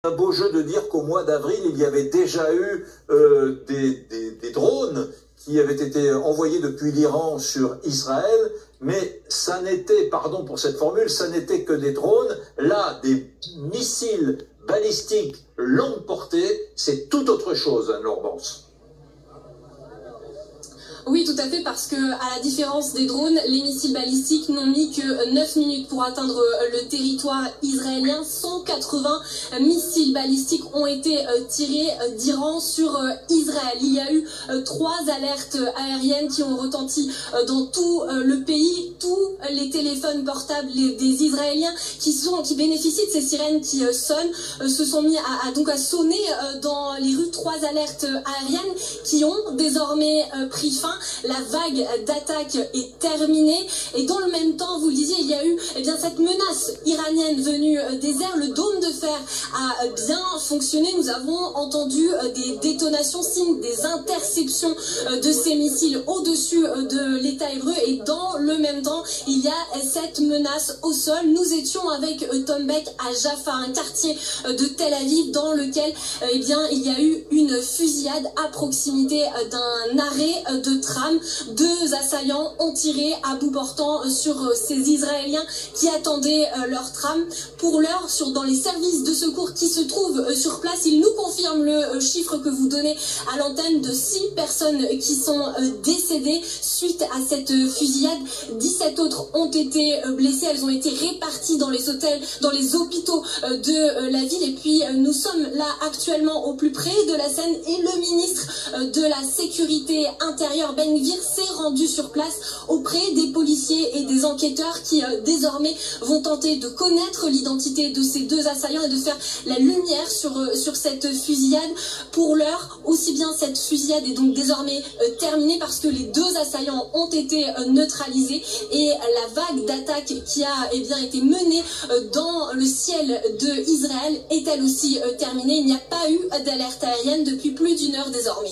Un beau jeu de dire qu'au mois d'avril, il y avait déjà eu des drones qui avaient été envoyés depuis l'Iran sur Israël, mais ça n'était, pardon pour cette formule, ça n'était que des drones. Là, des missiles balistiques longue portée, c'est tout autre chose, Anne Lorbans. Oui, tout à fait, parce que à la différence des drones, les missiles balistiques n'ont mis que 9 minutes pour atteindre le territoire israélien. 180 missiles balistiques ont été tirés d'Iran sur Israël. Il y a eu 3 alertes aériennes qui ont retenti dans tout le pays. Tous les téléphones portables des Israéliens qui bénéficient de ces sirènes qui sonnent se sont mis à sonner dans les rues. 3 alertes aériennes qui ont désormais pris fin. La vague d'attaque est terminée et dans le même temps, vous le disiez, il y a eu cette menace iranienne venue des airs. Le dôme de fer a bien fonctionné. Nous avons entendu des détonations, signes des interceptions de ces missiles au-dessus de l'État hébreu, et dans le même temps, il y a cette menace au sol. Nous étions avec Tom Beck à Jaffa, un quartier de Tel Aviv dans lequel il y a eu une fusillade à proximité d'un arrêt de tram. 2 assaillants ont tiré à bout portant sur ces Israéliens qui attendaient leur tram. Pour l'heure, dans les services de secours qui se trouvent sur place, ils nous confirment le chiffre que vous donnez à l'antenne de 6 personnes qui sont décédées suite à cette fusillade. 17 autres ont été blessées. Elles ont été réparties dans les hôtels, dans les hôpitaux de la ville. Et puis nous sommes là actuellement au plus près de la scène et le ministre de la Sécurité intérieure, Ben Gvir, s'est rendu sur place auprès des policiers et des enquêteurs qui désormais vont tenter de connaître l'identité de ces 2 assaillants et de faire la lumière sur cette fusillade. Pour l'heure, aussi bien cette fusillade est donc désormais terminée parce que les 2 assaillants ont été neutralisés et la vague d'attaque qui a été menée dans le ciel de Israël est elle aussi terminée. Il n'y a pas eu d'alerte aérienne depuis plus d'1 heure désormais.